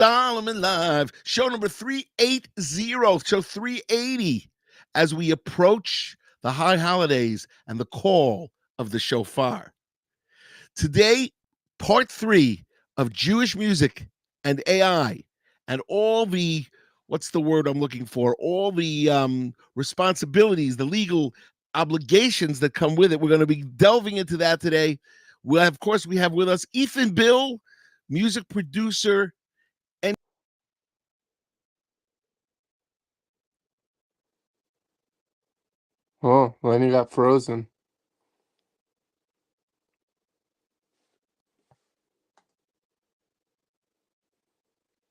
Solomon Live, show number 380, show 380, as we approach the high holidays and the call of the shofar. Today, part three of Jewish music and AI and all the, what's the word I'm looking for? All the responsibilities, the legal obligations that come with it. We're going to be delving into that today. Of course, we have with us Ethan Bill, music producer. Oh, Lenny got frozen.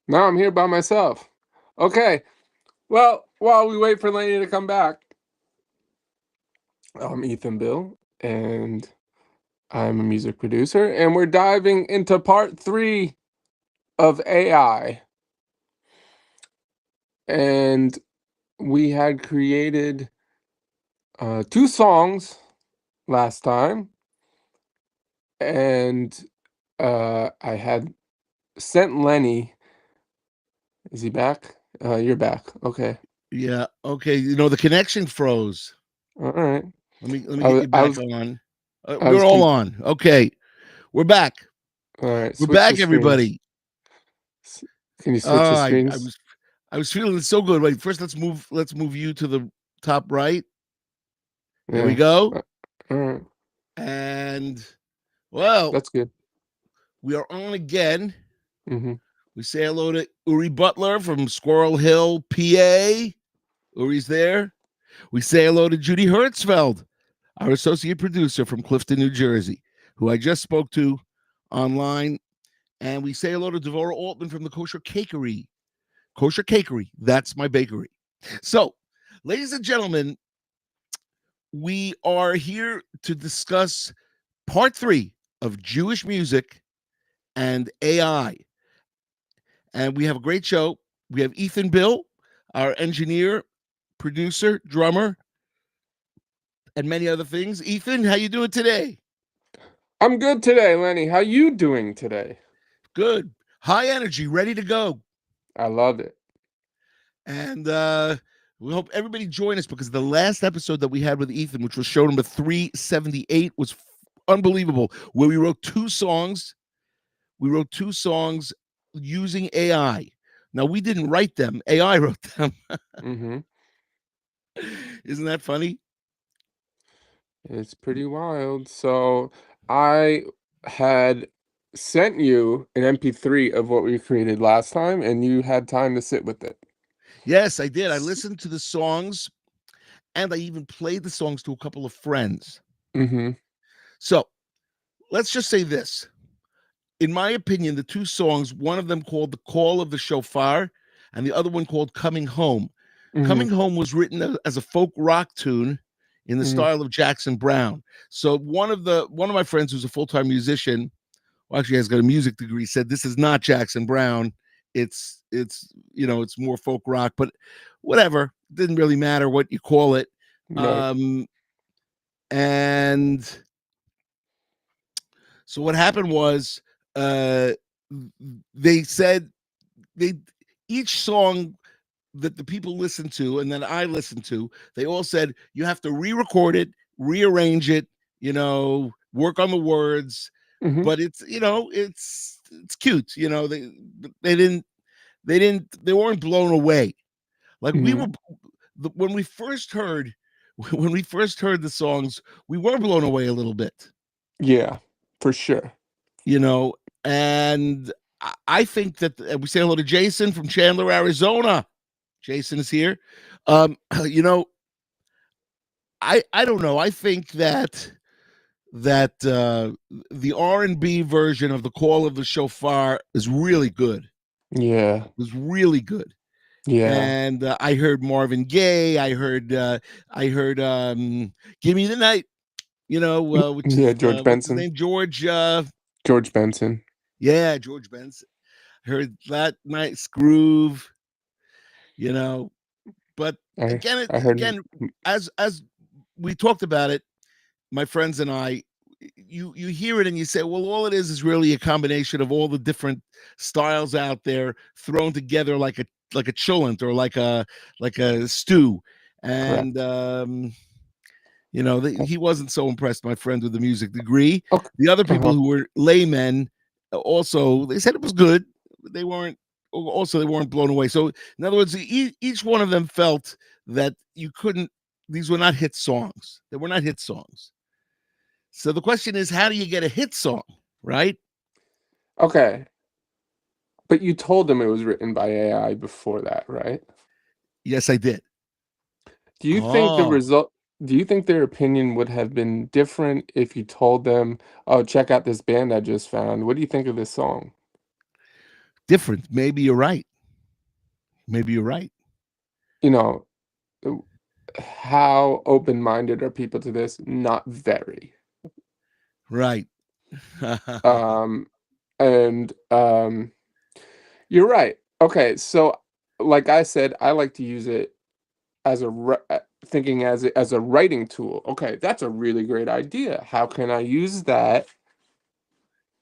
Now I'm here by myself. Okay. Well, while we wait for Lenny to come back, I'm Ethan Bill, and I'm a music producer, and we're diving into part three of AI. And we had created two songs last time, and I had sent Lenny. Is he back? You're back. Okay. Yeah. Okay. The connection froze. All right. Let me I, get wa- you I back was on. I We're was all on. Okay. We're back. All right. We're Switch the back, screens. everybody. Can you switch Oh, the I screens? was feeling so good. Wait, first let's move you to the top right. There we Yeah. go. All right. And well, That's good. we are on again. Mm-hmm. We say hello to Uri Butler from Squirrel Hill, PA. Uri's there. We say hello to Judy Hertzfeld, our associate producer from Clifton, New Jersey, who I just spoke to online. And we say hello to Devora Altman from the Kosher Cakery. Kosher Cakery, that's my bakery. So, ladies and gentlemen, we are here to discuss part three of Jewish music and AI. And we have a great show. We have Ethan Bill, our engineer, producer, drummer, and many other things. Ethan, how you doing today? I'm good today, Lenny. How you doing today? Good. High energy, ready to go. I love it. And we hope everybody join us because the last episode that we had with Ethan, which was show number 378, was unbelievable. Where we wrote two songs. We wrote two songs using AI. Now, we didn't write them. AI wrote them. Mm-hmm. Isn't that funny? It's pretty wild. So I had sent you an MP3 of what we created last time, and you had time to sit with it. Yes, I did. I listened to the songs and I even played the songs to a couple of friends. Mm-hmm. So let's just say this. In my opinion, the two songs, one of them called The Call of the Shofar and the other one called Coming Home. Mm-hmm. Coming Home was written as a folk rock tune in the Mm-hmm. style of Jackson Brown. So one of my friends who's a full-time musician, well, actually has got a music degree, said this is not Jackson Brown. It's more folk rock, but whatever. It didn't really matter what you call it. Right. Um, and so what happened was uh, they said they each song that the people listened to and then I listened to, they all said you have to re-record it, rearrange it, work on the words, Mm-hmm. but it's cute, they didn't they weren't blown away. Like we Mm-hmm. were when we first heard when we first heard the songs, we were blown away a little bit, Yeah, for sure. you know, and I think that we say hello to Jason from Chandler, Arizona. Jason is here. Um, you know, I don't know. I think that the R&B version of the Call of the Shofar is really good. Yeah. It was really good. Yeah. And I heard Marvin Gaye. I heard Give Me the Night. Which Yeah, is George what's his Benson. name? George. George Benson. Yeah, George Benson. Heard that nice groove. You know, but I again, I heard again, as we talked about it, my friends and I, you hear it and you say, well, all it is really a combination of all the different styles out there thrown together like a chillent or like a stew. And Correct. he wasn't so impressed, my friend, with the music degree. Okay. The other people Uh-huh. who were laymen also, they said it was good. But they weren't blown away. So in other words, each one of them felt that you couldn't. These were not hit songs. They were not hit songs. So the question is, how do you get a hit song, right? Okay. But you told them it was written by AI before that, right? Yes, I did. Do you think the Oh, result do you think their opinion would have been different if you told them, "Oh, check out this band I just found. What do you think of this song?" different. Maybe you're right. Maybe you're right. You know, uh, how open-minded are people to this? Not very. Right. Um, and you're right. Okay, so like I said, I like to use it as thinking as a writing tool. Okay, that's a really great idea. How can I use that,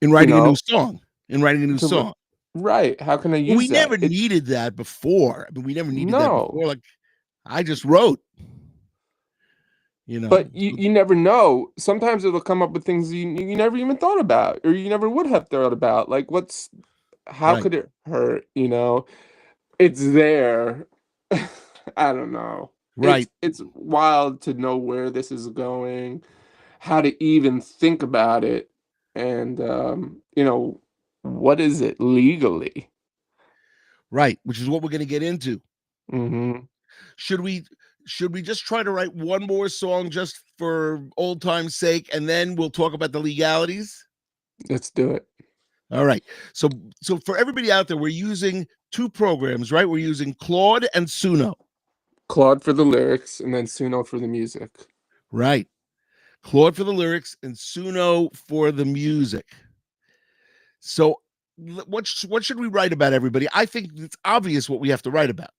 In you writing a new know, song. In writing a new to song. right, how can I Well, use we that? never needed that before. I mean, we never needed that No, before. Like I just wrote, you know. but you never know. Sometimes it'll come up with things you never even thought about, or you never would have thought about. Like, how Right. could it hurt, you know? It's there. I don't know. Right. It's wild to know where this is going, how to even think about it, and, what is it legally? Right. Which is what we're gonna get into. Mhm. Should we should we just try to write one more song just for old time's sake, and then we'll talk about the legalities? Let's do it. All right. So for everybody out there, we're using two programs, right? We're using Claude and Suno. Claude for the lyrics, and then Suno for the music. Right. Claude for the lyrics and Suno for the music. So what should we write about, everybody? I think it's obvious what we have to write about.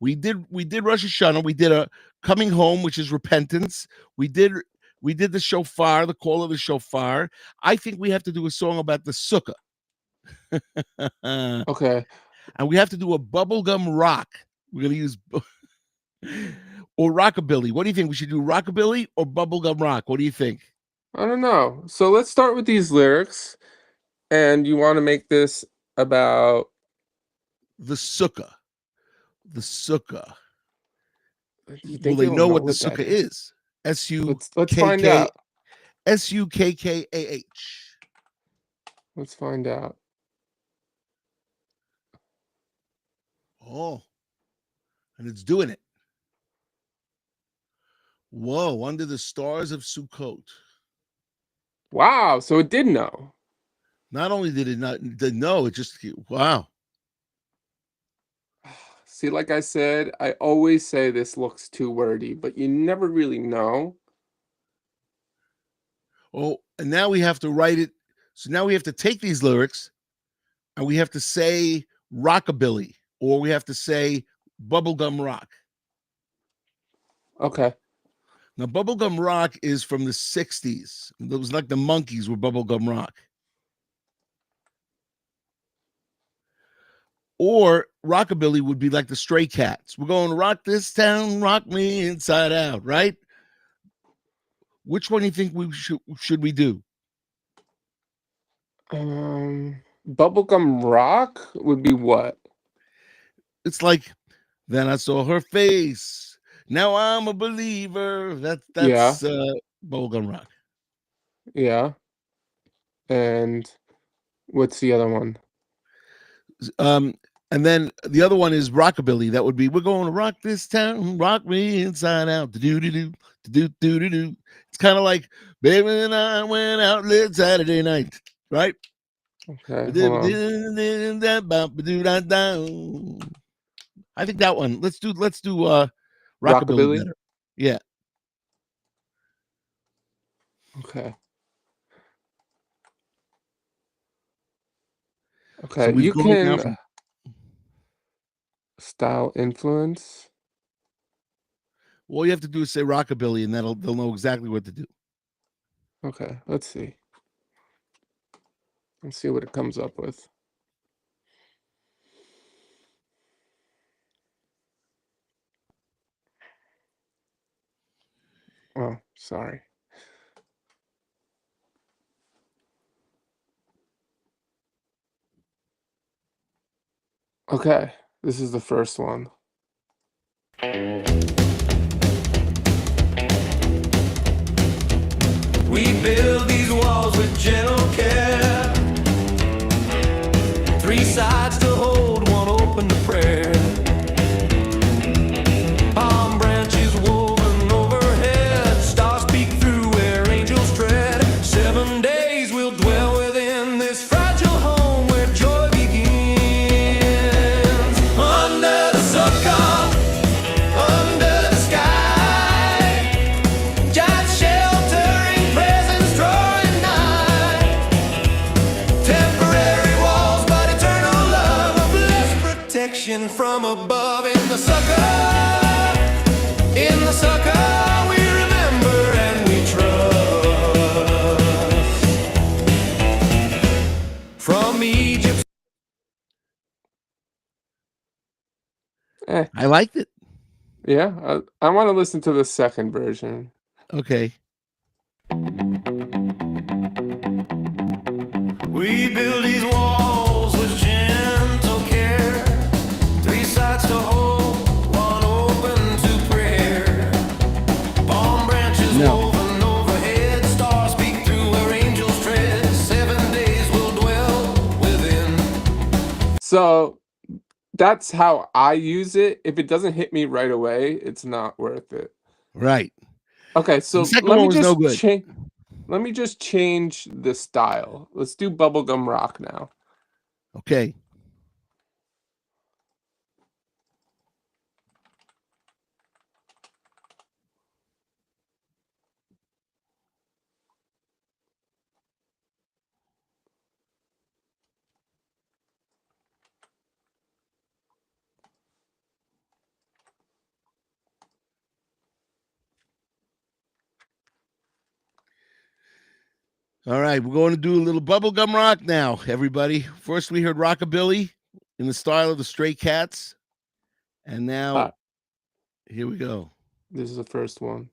We did Rosh Hashanah. We did a coming home, which is repentance. We did the shofar, the call of the shofar. I think we have to do a song about the sukkah. And Okay. we have to do a bubblegum rock. We're gonna use or rockabilly. What do you think? We should do rockabilly or bubblegum rock? What do you think? I don't know. So let's start with these lyrics, and you wanna make this about The sukkah. The sukkah. you Will think they they'll know know what the what that sukkah is? is? S U Let's K find K out. Sukkah. Let's find out. Oh, and it's doing it. Whoa, under the stars of Sukkot. Wow, so it did know. Not only did it not did know, it just wow. See, like I said, I always say this looks too wordy, but you never really know. Oh, and now we have to write it. So now we have to take these lyrics and we have to say rockabilly or we have to say bubblegum rock. Okay. Now, bubblegum rock is from the 60s. It was like the Monkees were bubblegum rock. Or rockabilly would be like the Stray Cats. We're going to rock this town, rock me inside out, right? Which one do you think we should we do? Bubblegum rock would be what? It's like then I saw her face. Now I'm a believer. Yeah, That's bubblegum rock. yeah. And what's the other one? Um, and then the other one is rockabilly. That would be we're going to rock this town, rock me inside out. Do do do do do do do. It's kind of like baby and I went out late Saturday night, right? Okay, hold on. I think that one. Let's do rockabilly Rockabilly? better. Yeah. Okay. So Okay, we've you gone now can from style influence. all you have to do is say rockabilly, and they'll know exactly what to do. Okay, let's see. Let's see what it comes up with. Oh, sorry. Okay, this is the first one. We build these walls with gentle care. 3 sides to hold, 1 open to prayer. Palm branches woven overhead, stars peek through where angels tread. 7 days we'll dwell within this fragile home where joy begins. Under the sukkah, under the sky, just sheltering presence drawing nigh. Temporary walls, but eternal love, a blessed protection from above. In the sukkah, we remember and we trust. From Egypt. Eh, I liked it. yeah, I want to listen to the second version. Okay. We build these walls with gentle care. 3 sides to hold, 1 open to prayer. Palm branches No. woven overhead, stars peek through where angels tread. 7 days will dwell within. So that's how I use it. If it doesn't hit me right away, it's not worth it. Right. Okay, so The second let one me was no just good. change the style. Let's do bubblegum rock now. Okay. All right, we're going to do a little bubblegum rock now, everybody. First, we heard rockabilly in the style of the Stray Cats. And now, here we go. This is the first one.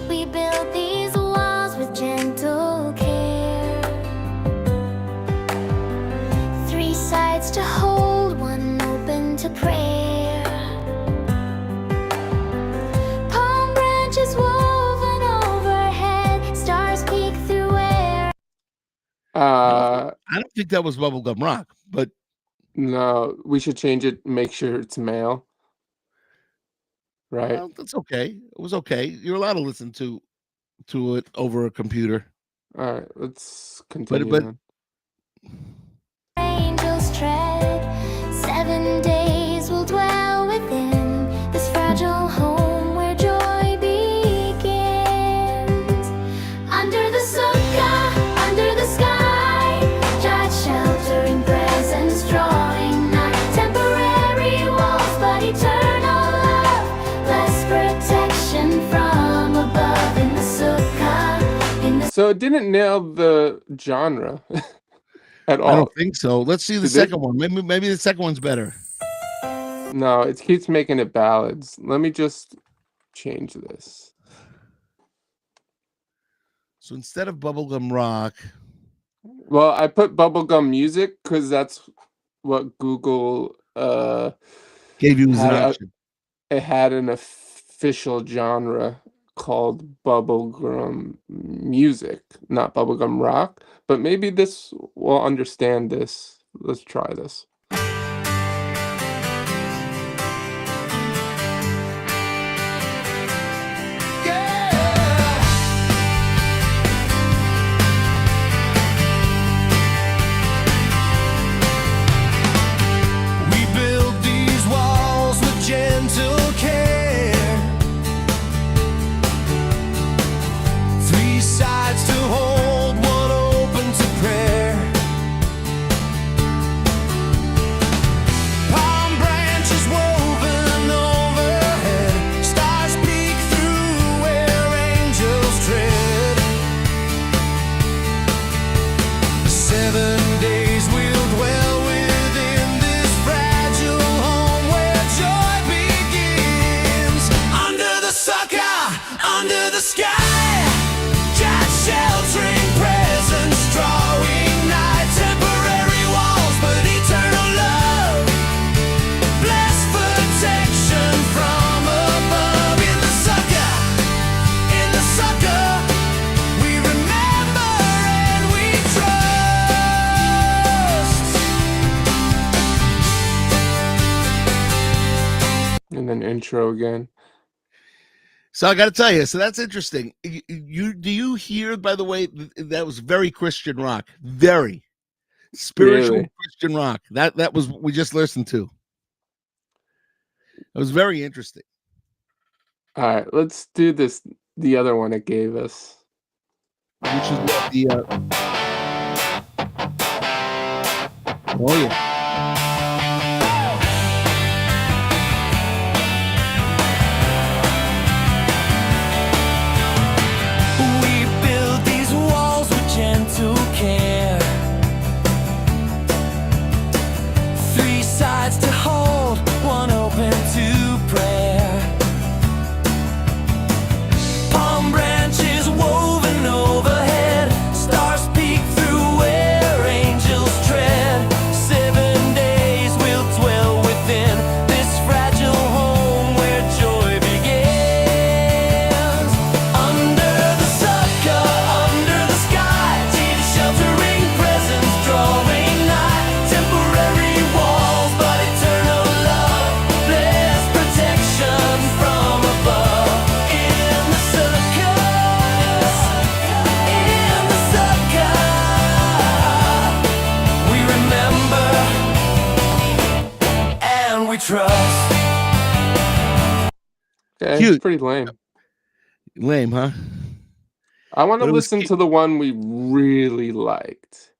We build these walls with gentle care. 3 sides to hold, 1 open to prayer. Palm branches woven overhead, stars peek through air. Uh, I don't think that was bubblegum rock, but no, we should change it. Make sure it's male. Right. well, that's okay. It was okay. You're allowed to listen to it over a computer. All right, let's continue But then. Angels tread, 7 days will dwell within this fragile home where joy begins. Under the sukkah, under the sky, just sheltering presence drawing nigh. Temporary walls, but eternal love, blessed protection from above. In the sukkah, in the So it didn't nail the genre at all. I don't think so. Let's see the Did it? second one. Maybe the second one's better. No, it keeps making it ballads. Let me just change this. So instead of bubblegum rock, Well, I put bubblegum music because that's what Google gave you as an had option. it had an official genre called bubblegum music, not bubblegum rock. But maybe this will understand this. Let's try this. We build these walls with gentle care. 3 sides to hold, 1 open to prayer. intro again. So I got to tell you, so that's interesting. Do you hear? By the way, that was very Christian rock, very spiritual Really? Christian rock. That was what we just listened to. It was very interesting. All right, let's do this. The other one it gave us. Which is what the oh yeah. We build these walls with gentle care. 3 sides to hold, one open to prayer. Palm branches woven overhead, stars peek through where angels tread. 7 days we'll dwell within this fragile home where joy begins. Under the sucker, under the sky, see the sheltering presence drawing nigh. Temporary walls, but eternal love, blessed protection from above. In the sucker, we remember and we trust. Okay, Cute. it's pretty lame. Lame, huh? I want to But it was listen cute. to the one we really liked,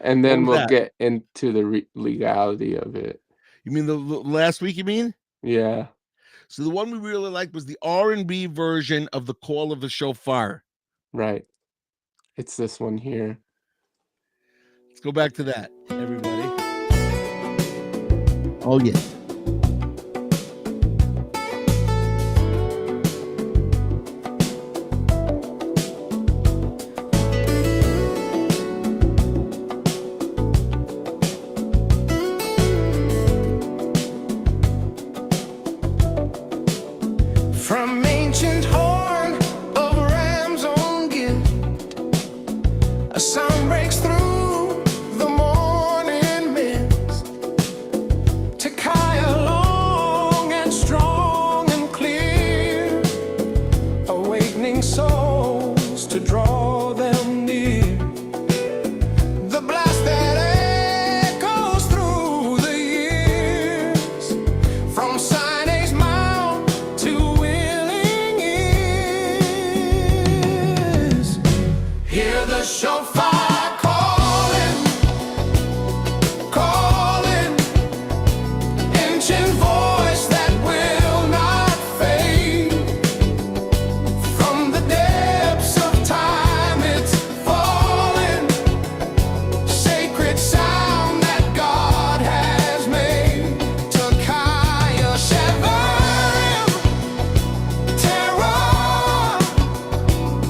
and then was we'll that? get into the legality of it. You mean the last week? You mean? Yeah. So the one we really liked was the R&B version of the Call of the Shofar. Right. It's this one here. Let's go back to that, everybody. Oh yeah. From ancient horn of ram's own gift, a sound breaks through the morning mist. To Kaya long and strong and clear, awakening souls to draw them near. The blast that echoes through the years, from Sinai's mount to willing ears. Hear the shofar calling, calling, ancient voice that will not fade. From the depths of time it's falling, sacred sound that God has made. Takaya Shevarim, terror,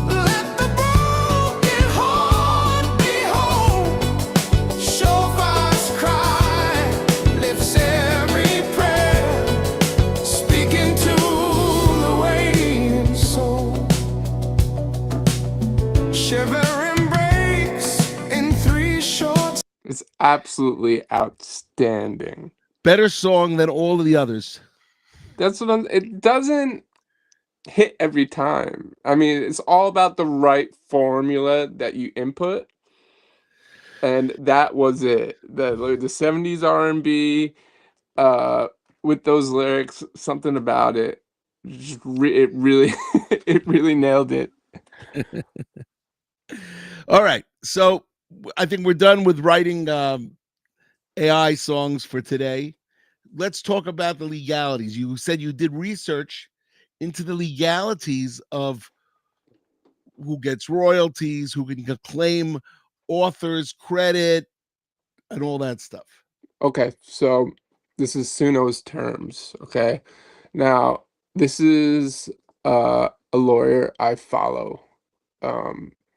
let the broken heart be whole. Shofar's cry lifts every prayer, speaking to the waiting soul. Shivering breaks in 3 short. It's absolutely outstanding. Better song than all of the others. That's what it doesn't hit every time. I mean, it's all about the right formula that you input. And that was it. The 70s R&B with those lyrics, something about it. It really it really nailed it. All right. So I think we're done with writing AI songs for today. Let's talk about the legalities. You said you did research into the legalities of who gets royalties, who can claim authors' credit, and all that stuff. Okay, so this is Suno's terms. Okay, now this is a lawyer I follow.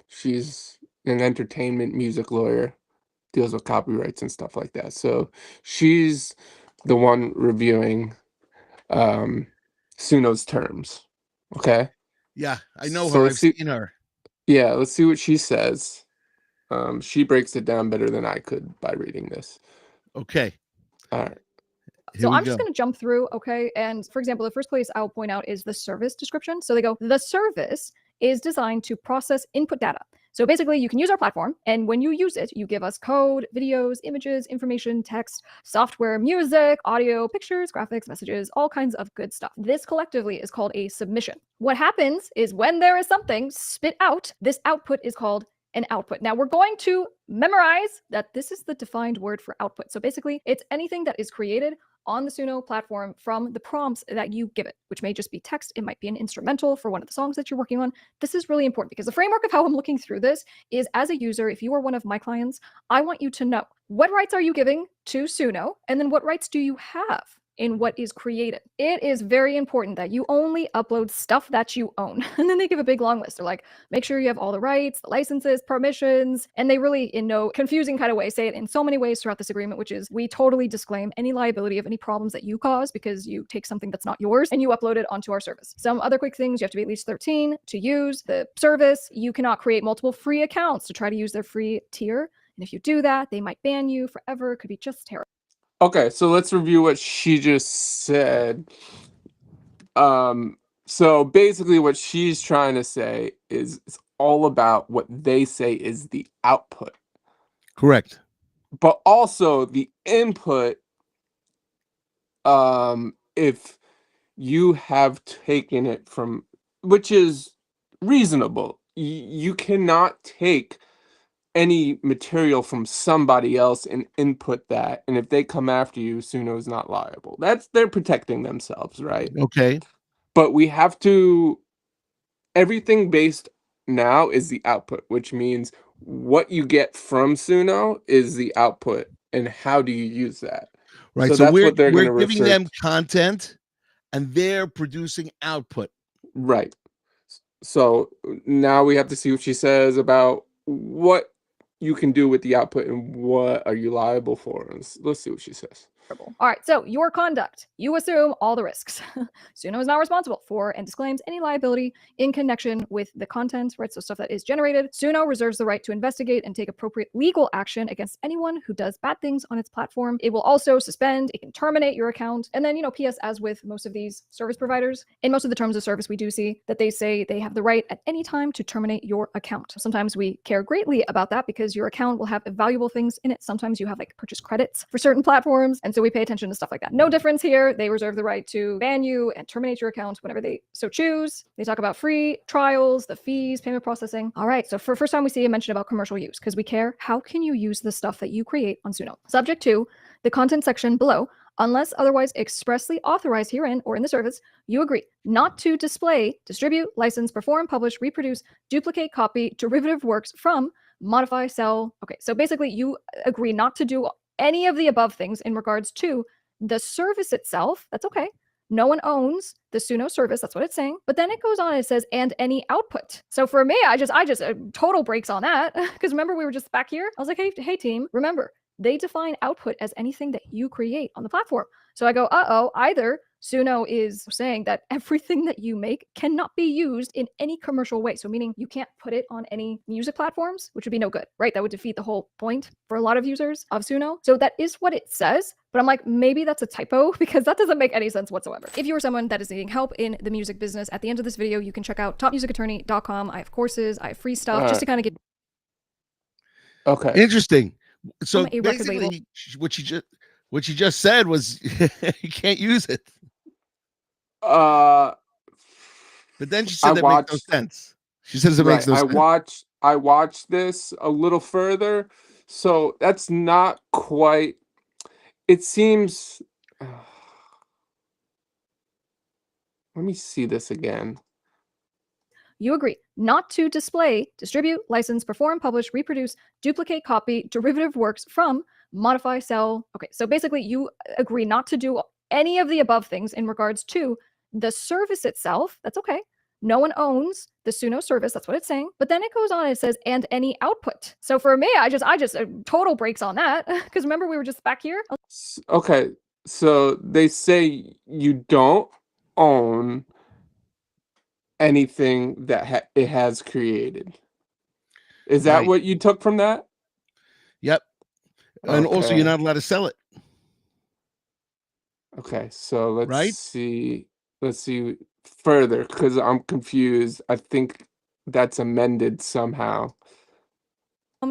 She's an entertainment music lawyer, deals with copyrights and stuff like that. So she's the one reviewing Suno's terms. Okay. Yeah, I know So her. let's I've see. seen her. Yeah, let's see what she says. She breaks it down better than I could by reading this. Okay. All right. Here So we I'm just go. going to jump through, okay? And for example, the first place I'll point out is the service description. So they go, the service is designed to process input data. So basically, you can use our platform, and when you use it, you give us code, videos, images, information, text, software, music, audio, pictures, graphics, messages, all kinds of good stuff. This collectively is called a submission. What happens is when there is something spit out, this output is called an output. Now we're going to memorize that this is the defined word for output. So basically, it's anything that is created on the Suno platform from the prompts that you give it, which may just be text, it might be an instrumental for one of the songs that you're working on. This is really important because the framework of how I'm looking through this is, as a user, if you are one of my clients, I want you to know what rights are you giving to Suno, and then what rights do you have in what is created. It is very important that you only upload stuff that you own. And then they give a big long list. They're like, make sure you have all the rights, the licenses, permissions, and they really, in no confusing kind of way, say it in so many ways throughout this agreement, which is we totally disclaim any liability of any problems that you cause because you take something that's not yours and you upload it onto our service. Some other quick things, you have to be at least 13 to use the service. You cannot create multiple free accounts to try to use their free tier. And if you do that, they might ban you forever. It could be just terrible. Okay, so let's review what she just said. So basically what she's trying to say is it's all about what they say is the output, Correct. but also the input. If you have taken it from, which is reasonable, you cannot take any material from somebody else and input that, and if they come after you, Suno is not liable. They're protecting themselves, right? Okay. But we have to, everything based now is the output, which means what you get from Suno is the output, and how do you use that? Right. So So that's what they're we're going to giving refer. them content, and they're producing output. Right. So now we have to see what she says about what you can do with the output and what are you liable for. Let's see what she says. All right, so your conduct. You assume all the risks. Suno is not responsible for and disclaims any liability in connection with the content, right? So stuff that is generated. Suno reserves the right to investigate and take appropriate legal action against anyone who does bad things on its platform. It will also suspend, it can terminate your account. And then, PS, as with most of these service providers, in most of the terms of service, we do see that they say they have the right at any time to terminate your account. Sometimes we care greatly about that because your account will have valuable things in it. Sometimes you have like purchase credits for certain platforms. And so we pay attention to stuff like that. No difference here. They reserve the right to ban you and terminate your account whenever they so choose. They talk about free trials, the fees, payment processing. All right, so for first time we see a mention about commercial use because we care. How can you use the stuff that you create on Suno? Subject to the content section below. Unless otherwise expressly authorized herein or in the service, you agree not to display, distribute, license, perform, publish, reproduce, duplicate, copy, derivative works from, modify, sell. Okay, so basically you agree not to do any of the above things in regards to the service itself. That's okay. No one owns the Suno service. That's what it's saying. But then it goes on and it says, and any output. So for me, I just total breaks on that. Because remember, we were just back here. I was like, hey team, remember, they define output as anything that you create on the platform. So I go, either Suno is saying that everything that you make cannot be used in any commercial way. So meaning you can't put it on any music platforms, which would be no good, right? That would defeat the whole point for a lot of users of Suno. So that is what it says. But I'm like, maybe that's a typo because that doesn't make any sense whatsoever. If you are someone that is needing help in the music business, at the end of this video, you can check out topmusicattorney.com. I have courses, I have free stuff just to kind of get. Okay. Interesting. So a record label. basically, what she just said was you can't use it. But then she said that makes no sense. She says it makes no sense. I watched this a little further, so that's not quite. It seems. Let me see this again. You agree not to display, distribute, license, perform, publish, reproduce, duplicate, copy, derivative works from, modify, sell. Okay, so basically you agree not to do any of the above things in regards to the service itself. That's okay. No one owns the Suno service. That's what it's saying. But then it goes on and it says, and any output. So for me, I just total breaks on that. Because remember, we were just back here. Okay, so they say you don't own anything that it has created. Is that Right. what you took from that? Yep. And also, Okay. you're not allowed to sell it. Okay, so let's Right? see. Let's see further because I'm confused. I think that's amended somehow.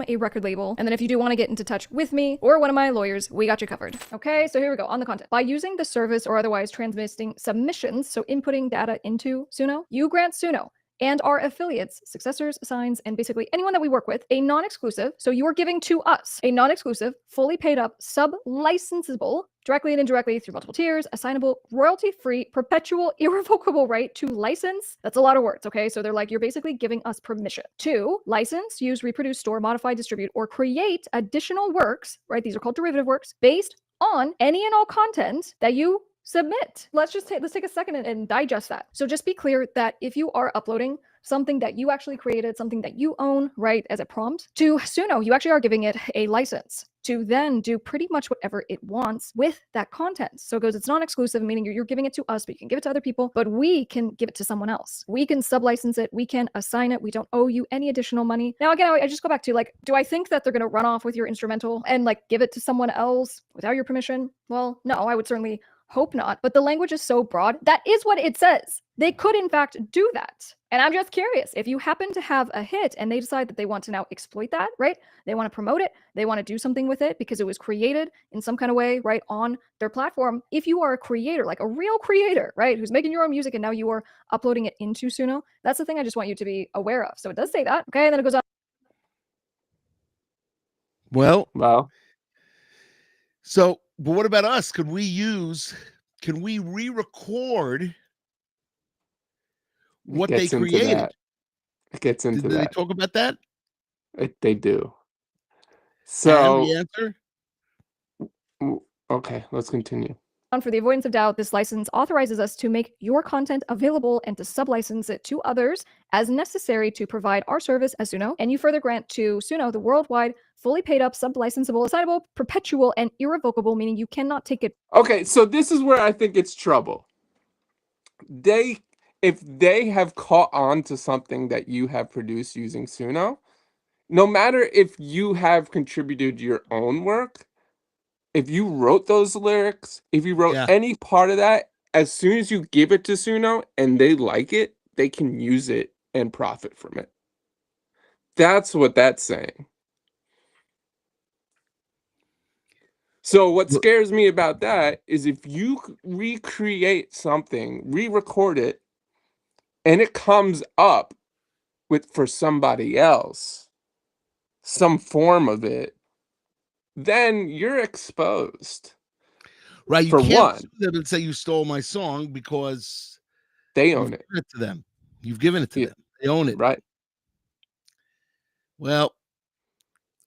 A record label. And then if you do want to get into touch with me or one of my lawyers, we got you covered. Okay, so here we go on the content. By using the service or otherwise transmitting submissions, so inputting data into Suno, you grant Suno and our affiliates, successors, assigns, and basically anyone that we work with, a non-exclusive, so you are giving to us a non-exclusive, fully paid up, sub-licensable, directly and indirectly through multiple tiers, assignable, royalty-free, perpetual, irrevocable right to license. That's a lot of words, okay? So they're like, you're basically giving us permission to license, use, reproduce, store, modify, distribute, or create additional works, right? These are called derivative works, based on any and all content that you submit. Let's take a second and digest that. So just be clear that if you are uploading something that you actually created, something that you own, right, as a prompt to Suno, you actually are giving it a license to then do pretty much whatever it wants with that content. So it goes, it's non-exclusive, meaning you're giving it to us, but you can give it to other people, but we can give it to someone else. We can sub-license it, we can assign it, we don't owe you any additional money. Now, again, I just go back to like, do I think that they're gonna run off with your instrumental and like give it to someone else without your permission? Well, no, I would certainly hope not, but the language is so broad. That is what it says. They could, in fact, do that. And I'm just curious, if you happen to have a hit and they decide that they want to now exploit that, right? They want to promote it, they want to do something with it because it was created in some kind of way, right, on their platform. If you are a creator, like a real creator, right, who's making your own music and now you are uploading it into Suno, that's the thing I just want you to be aware of. So it does say that, okay? And then it goes on. Well, Well, so, but what about us? Can we re-record what they gets into created? that. It gets into Did they that. talk about that? They do. And So, the answer? okay, let's continue. For the avoidance of doubt, this license authorizes us to make your content available and to sublicense it to others as necessary to provide our service as Suno. And you further grant to Suno the worldwide, fully paid up, sublicensable, assignable, perpetual, and irrevocable, meaning you cannot take it. Okay, so this is where I think it's trouble. If they have caught on to something that you have produced using Suno, no matter if you have contributed your own work, if you wrote those lyrics, if you wrote Yeah. any part of that, as soon as you give it to Suno and they like it, they can use it and profit from it. That's what that's saying. So what Look- scares me about that is if you recreate something, re-record it, and it comes up for somebody else, some form of it, then you're exposed. Right. You For can't one, sue them and say you stole my song because they you've own it, given it to them. You've given it to Yeah. them. They own it. right? Well,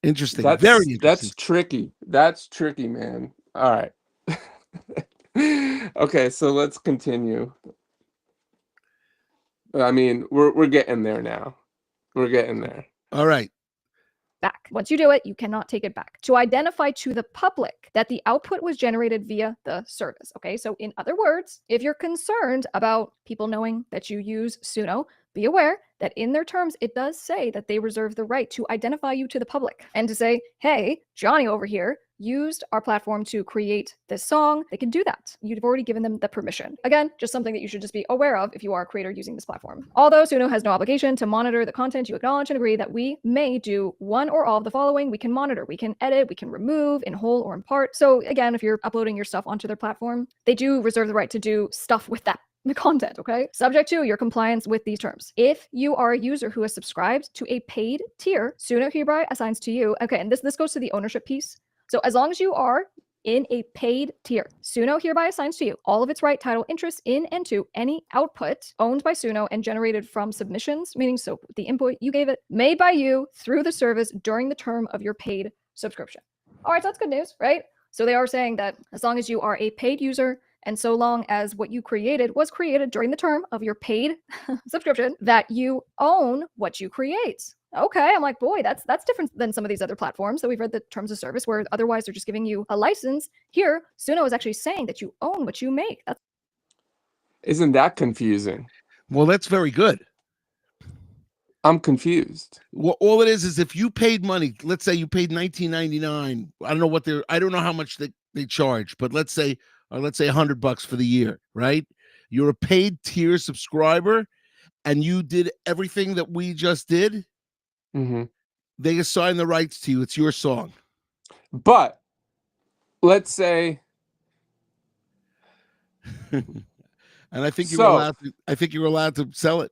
interesting. Very interesting. That's tricky. That's tricky, man. All right. Okay, so let's continue. I mean, we're getting there now. We're getting there. All right. Back. Once you do it, you cannot take it back. To identify to the public that the output was generated via the service. Okay, so in other words, if you're concerned about people knowing that you use Suno, be aware that in their terms, it does say that they reserve the right to identify you to the public and to say, hey, Johnny over here used our platform to create this song. They can do that. You've already given them the permission. Again, just something that you should just be aware of if you are a creator using this platform. Although Suno has no obligation to monitor the content, you acknowledge and agree that we may do one or all of the following. We can monitor, we can edit, we can remove in whole or in part. So again, if you're uploading your stuff onto their platform, they do reserve the right to do stuff with that the content, okay? Subject to your compliance with these terms. If you are a user who has subscribed to a paid tier, Suno hereby assigns to you, okay, and this goes to the ownership piece. So as long as you are in a paid tier, Suno hereby assigns to you all of its right, title, interest in and to any output owned by Suno and generated from submissions, meaning so the input you gave it, made by you through the service during the term of your paid subscription. All right, so that's good news, right? So they are saying that as long as you are a paid user, and so long as what you created was created during the term of your paid subscription, that you own what you create. Okay, I'm like, boy, that's different than some of these other platforms that we've read the terms of service where otherwise they're just giving you a license. Here, Suno is actually saying that you own what you make. Isn't that confusing? Well, that's very good. I'm confused. Well, all it is if you paid money, let's say you paid $19.99. I don't know how much they charge, but let's say or let's say $100 for the year, right? You're a paid tier subscriber, and you did everything that we just did. Mm-hmm. They assign the rights to you. It's your song. But let's say, And I think you're so, allowed to. I think you're allowed to sell it,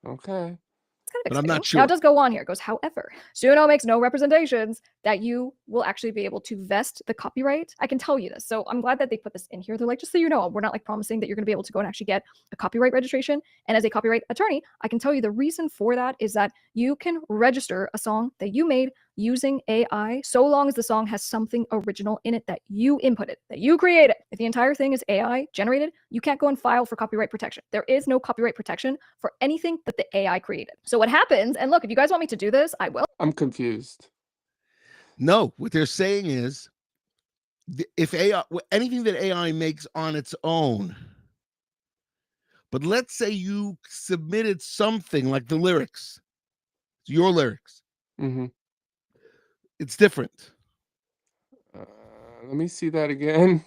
okay. It's kind of but I'm not exciting. Now sure. it does go on here. It goes, however, Suno makes no representations that you will actually be able to vest the copyright. I can tell you this. So I'm glad that they put this in here. They're like, just so you know, we're not like promising that you're going to be able to go and actually get a copyright registration. And as a copyright attorney, I can tell you the reason for that is that you can register a song that you made using AI so long as the song has something original in it that you inputted, that you created. If the entire thing is AI generated, you can't go and file for copyright protection. There is no copyright protection for anything that the AI created. So what happens, and look, if you guys want me to do this, I will. I'm confused. No, what they're saying is, if AI, anything that AI makes on its own, but let's say you submitted something like the lyrics, your lyrics, Mm-hmm. it's different. Let me see that again.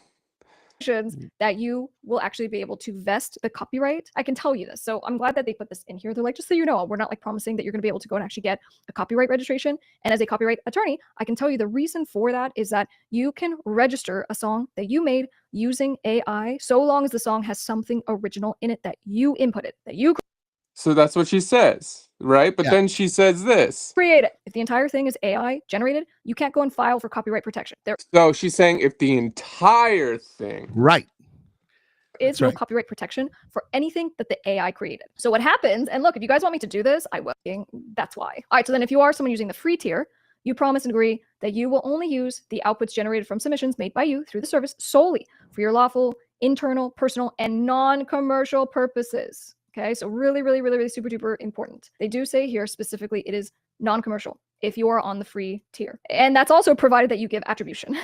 That you will actually be able to vest the copyright. I can tell you this. So I'm glad that they put this in here. They're like, just so you know, we're not like promising that you're going to be able to go and actually get a copyright registration. And as a copyright attorney, I can tell you the reason for that is that you can register a song that you made using AI so long as the song has something original in it that you inputted, that you So that's what she says, right? But Yeah. then she says this. created. If the entire thing is AI generated, you can't go and file for copyright protection. There So she's saying if the entire thing. Right. is That's no right. copyright protection for anything that the AI created. So what happens, and look, if you guys want me to do this, I will. That's why. All right, so then if you are someone using the free tier, you promise and agree that you will only use the outputs generated from submissions made by you through the service solely for your lawful, internal, personal, and non-commercial purposes. Okay, so really super duper important. They do say here specifically it is non-commercial if you are on the free tier. And that's also provided that you give attribution.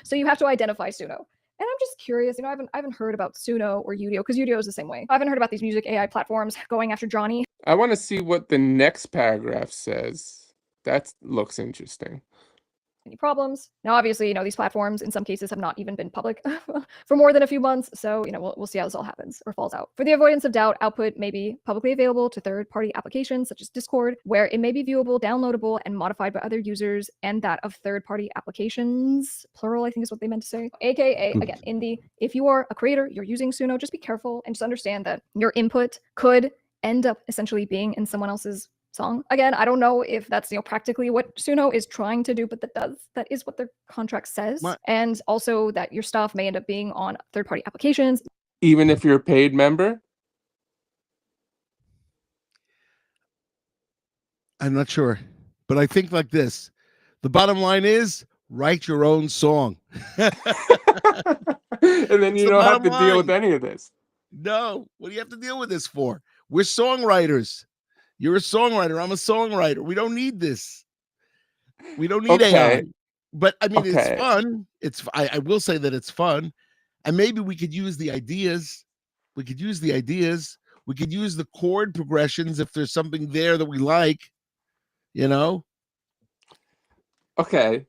So you have to identify Suno. And I'm just curious, I haven't heard about Suno or Udio, because Udio is the same way. I haven't heard about these music AI platforms going after Johnny. I want to see what the next paragraph says. That looks interesting. Any problems? Now, obviously, these platforms in some cases have not even been public for more than a few months. So, we'll see how this all happens or falls out. For the avoidance of doubt, output may be publicly available to third-party applications such as Discord, where it may be viewable, downloadable, and modified by other users, and that of third-party applications, plural, I think is what they meant to say. AKA, again, if you are a creator, you're using Suno, just be careful and just understand that your input could end up essentially being in someone else's song. Again, I don't know if that's practically what Suno is trying to do, but that is what their contract says. And also that your stuff may end up being on third-party applications. Even if you're a paid member? I'm not sure, but I think like this. The bottom line is write your own song. And then you the don't have bottom to deal with line. any of this. No, what do you have to deal with this for? We're songwriters. You're a songwriter. I'm a songwriter. We don't need this. We don't need AI. But I mean, it's fun. I will say that it's fun. And maybe we could use the ideas. We could use the chord progressions if there's something there that we like, Okay.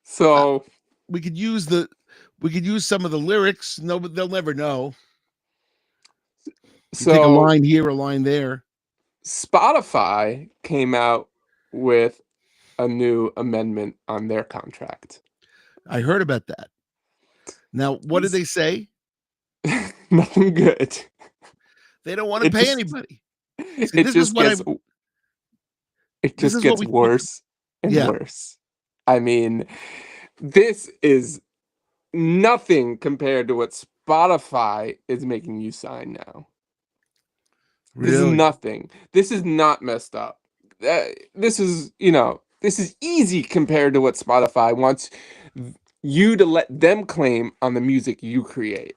So we could use some of the lyrics. No, but they'll never know. You take a line here, a line there. Spotify came out with a new amendment on their contract. I heard about that. Now, what did they say? Nothing good. They don't want to pay anybody. See, It just gets worse and worse. I mean, this is nothing compared to what Spotify is making you sign now. This is nothing. This is not messed up. This is easy compared to what Spotify wants you to let them claim on the music you create.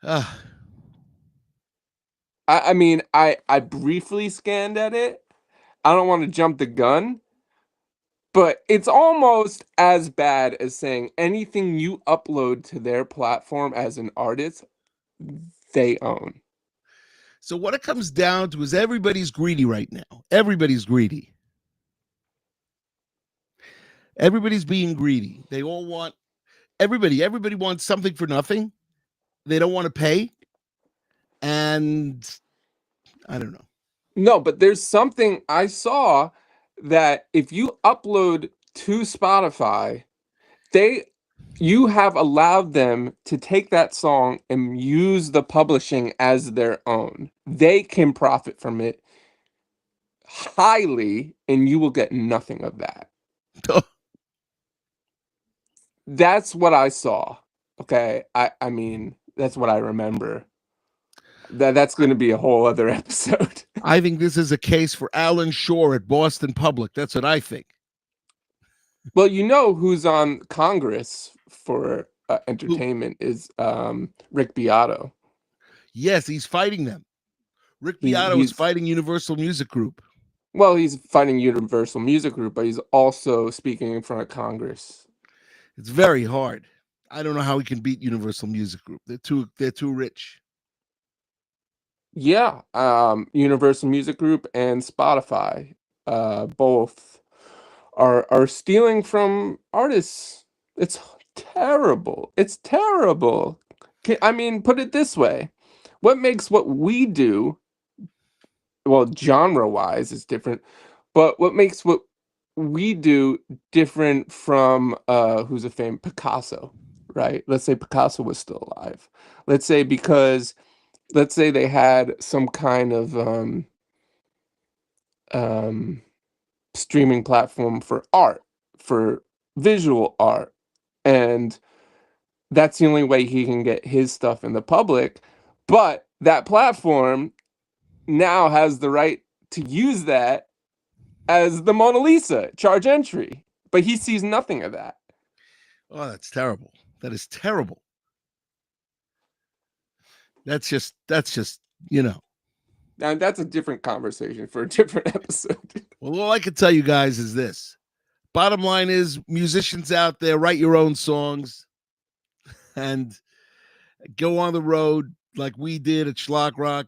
I mean, I briefly scanned at it. I don't want to jump the gun, but it's almost as bad as saying anything you upload to their platform as an artist, they own. So what it comes down to is everybody's greedy right now. Everybody's greedy. Everybody's being greedy. They all want, everybody wants something for nothing. They don't want to pay, and I don't know. No, but there's something I saw that if you upload to Spotify, you have allowed them to take that song and use the publishing as their own. They can profit from it highly, and you will get nothing of that. That's what I saw. Okay. I mean, that's what I remember. That's going to be a whole other episode. I think this is a case for Alan Shore at Boston Public. That's what I think. Well, you know who's on Congress for entertainment is Rick Beato. Yes, he's fighting them. Rick He's- Beato is he's- fighting Universal Music Group. Well, he's fighting Universal Music Group, but he's also speaking in front of Congress. It's very hard. I don't know how he can beat Universal Music Group. They're too rich. Yeah, Universal Music Group and Spotify, both are stealing from artists. It's terrible. It's terrible. I mean, put it this way: what makes what we do, well, genre-wise, is different, but what makes what we do different from who's a famous Picasso, right? Let's say Picasso was still alive. Let's say they had some kind of streaming platform for art, for visual art, and that's the only way he can get his stuff in the public. But that platform now has the right to use that as the Mona Lisa, charge entry, but he sees nothing of that. Oh, that's terrible. That is terrible. That's just Now that's a different conversation for a different episode. Well, all I can tell you guys is this. Bottom line is, musicians out there, write your own songs and go on the road like we did at Schlock Rock,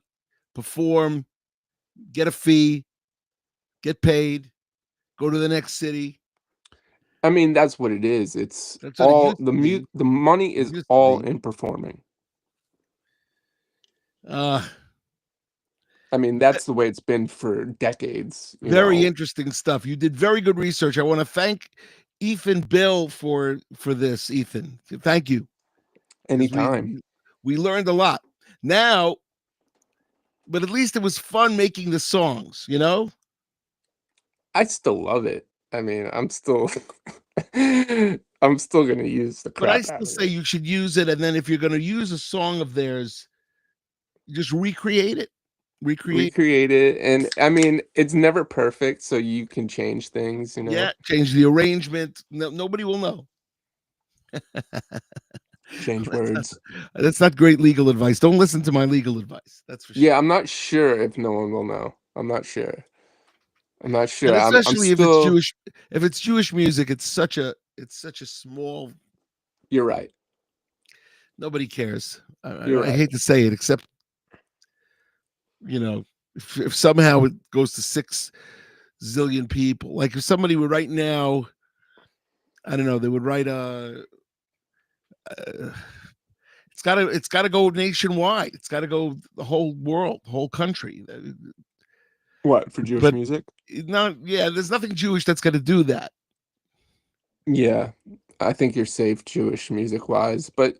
perform, get a fee, get paid, go to the next city. I mean, that's what it is. It's That's what it all used to be. the money is used to all be. in performing. Uh, I mean, that's the way it's been for decades. you Very know. interesting stuff. You did very good research. I want to thank Ethan Bill for this, Ethan. Thank you. 'Cause Anytime. We learned a lot. Now, but at least it was fun making the songs, you know? I still love it. I mean, I'm still I'm still gonna use the But I crap out still of say it. you should use it, and then if you're going to use a song of theirs, just recreate it. Recreate it, and I mean, it's never perfect, so you can change things. Yeah, change the arrangement. Nobody will know. Change words. That's not great legal advice. Don't listen to my legal advice. That's for sure. Yeah, I'm not sure if no one will know. I'm not sure. I'm not sure. And I'm especially still. if it's Jewish music, it's such a small. You're right. Nobody cares. I You're right. hate to say it, except if somehow it goes to 6 zillion people, like if somebody would right now, I don't know, they would write it's got to go nationwide. It's got to go the whole world, the whole country. What, for Jewish But- music? There's nothing Jewish that's going to do that. Yeah, I think you're safe Jewish music wise, but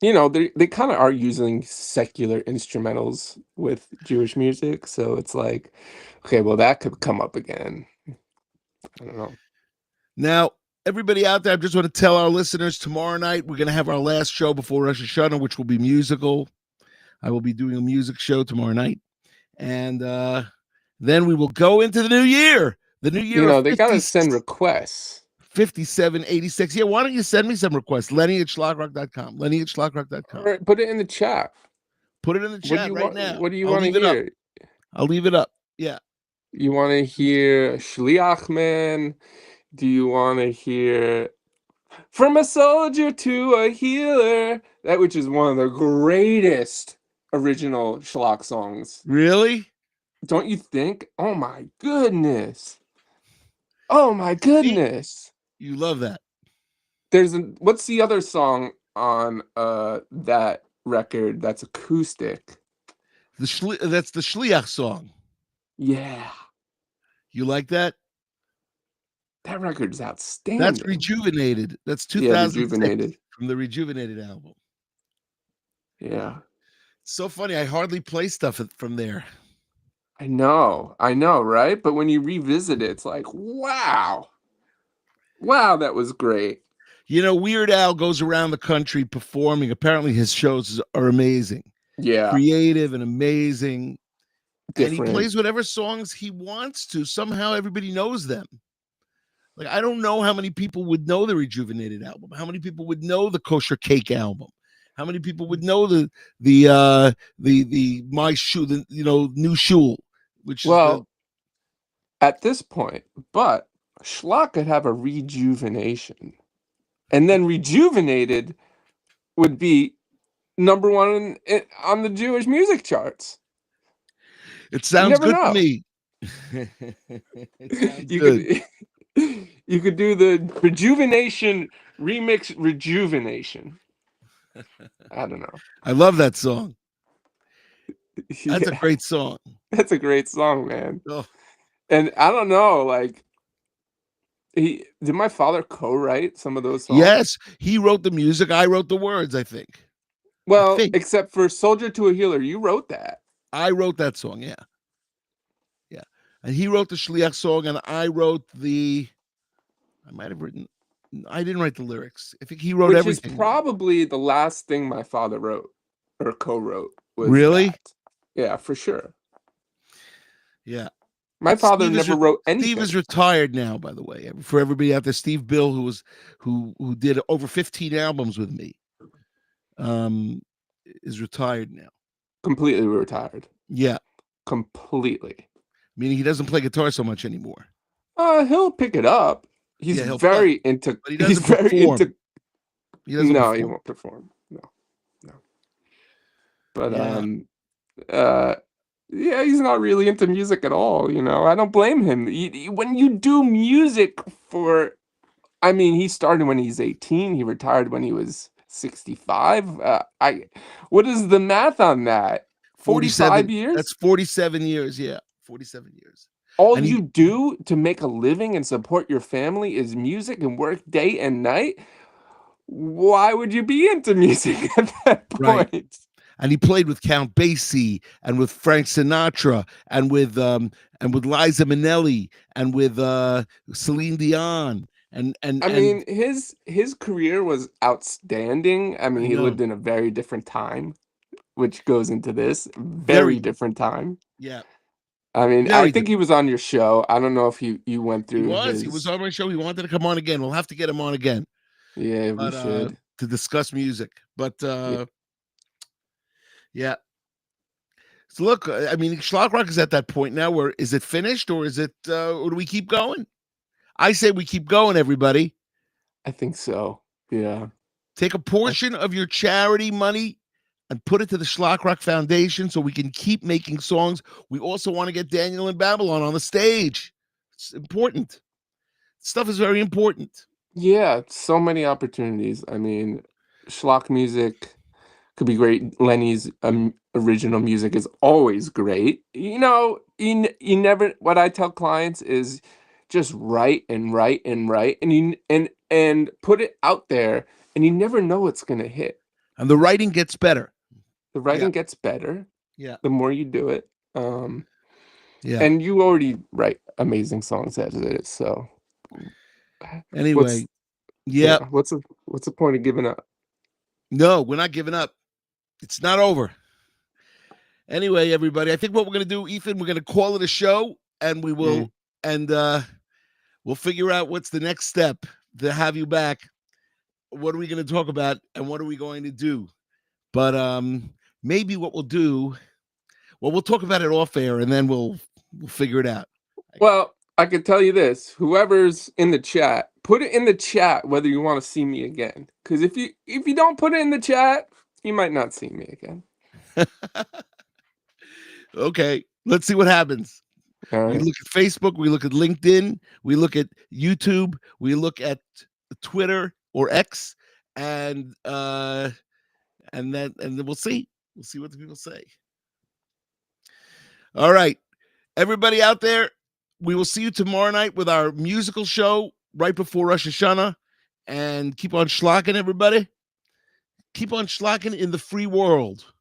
they kind of are using secular instrumentals with Jewish music, so it's like, okay, well that could come up again. I don't know. Now, everybody out there, I just want to tell our listeners, tomorrow night we're going to have our last show before Rosh Hashanah, which will be musical. I will be doing a music show tomorrow night, and then we will go into the new year. The new year. They gotta send requests. 5786. Yeah, why don't you send me some requests? Lenny at schlockrock.com. Lenny at schlockrock.com. All right, put it in the chat. Put it in the What do chat you right want? now. What do you I'll want to leave it up. hear? I'll leave it up. Yeah. You want to hear Shliach Man? Do you want to hear From a Soldier to a Healer? That which is one of the greatest original Schlock songs. Really? Don't you think? Oh my goodness. Oh my goodness. You love that. what's the other song on that record that's acoustic? That's the Shliach song. Yeah, You like that? that record's That's outstanding. Rejuvenated. That's Yeah, 2006 Rejuvenated. from the Rejuvenated album. Yeah, So funny. I hardly play stuff from there. I know, right? But when you revisit it, it's like, wow, that was great. You know, Weird Al goes around the country performing. Apparently, his shows are amazing, Yeah, creative and amazing. And he different. plays whatever songs he wants to. Somehow everybody knows them. Like, I don't know how many people would know the Rejuvenated album. How many people would know the Kosher Cake album? How many people would know the My Shoe, the New Shul, which is Well, at this point, but Schlock could have a rejuvenation, and then Rejuvenated would be number one on the Jewish music charts. it sounds never good to know. me. It sounds You good. you could do the Rejuvenation remix Rejuvenation. I don't know. I love that song. That's a Yeah, great song. that's a great song, man. Oh, And I don't know, like, did my father co-write some of those songs? yes, he wrote the music. I wrote the words, I think. Well, think. except for Soldier to a Healer, you wrote that. I wrote that song, yeah. Yeah. And he wrote the Shliach song, and I wrote I didn't write the lyrics. I think he wrote Which everything. is probably the last thing my father wrote or co-wrote. Was Really? that. Yeah, for sure. Yeah. My father Steve never wrote anything. Steve is retired now, by the way. For everybody out there, Steve Bill, who did over 15 albums with me, is retired now. Completely retired. Yeah. Completely. Meaning he doesn't play guitar so much anymore. He'll pick it up. He's Yeah, he'll very into. But he He's doesn't very perform. into. He doesn't No, perform. he won't perform. No. But Yeah. yeah, he's not really into music at all. I don't blame him. When you do music for, I mean, he started when he's 18. He retired when he was 65. What is the math on that? 45 years? That's 47 years. Yeah. 47 years. All and you do to make a living and support your family is music and work day and night. Why would you be into music at that point? Right. And he played with Count Basie and with Frank Sinatra and with Liza Minnelli and with Celine Dion and I mean, his career was outstanding. I mean, he know. lived in a very different time, which goes into this very different time. Yeah. I mean, Very I think he was on your show. I don't know if you went He through was on my show. He wanted to come on again. We'll have to get him on again. Yeah, we should. To discuss music. But yeah. So look, I mean, Schlock Rock is at that point now where is it finished or is it or do we keep going? I say we keep going, everybody. I think so. Yeah. Take a portion of your charity money and put it to the Schlock Rock Foundation so we can keep making songs. We also want to get Daniel and Babylon on the stage. It's important. Stuff is very important. Yeah, so many opportunities. I mean, schlock music could be great. Lenny's original music is always great. You never. What I tell clients is just write and write and write, and put it out there, and you never know what's gonna hit. And the writing gets better. The writing gets better. Yeah. The more you do it. Yeah. And you already write amazing songs as it is. So anyway, what's the point of giving up? No, we're not giving up. It's not over. Anyway, everybody, I think what we're going to do, Ethan, we're going to call it a show, and we will, and we'll figure out what's the next step to have you back. What are we going to talk about, and what are we going to do? But maybe what we'll do, we'll talk about it off air, and then we'll figure it out. Well, I can tell you this: whoever's in the chat, put it in the chat whether you want to see me again. Because if you don't put it in the chat, you might not see me again. Okay, let's see what happens. All right. We look at Facebook, we look at LinkedIn, we look at YouTube, we look at Twitter, or X, and then we'll see what the people say. All right, everybody out there, we will see you tomorrow night with our musical show right before Rosh Hashanah, and keep on schlocking, everybody. Keep on schlocking in the free world.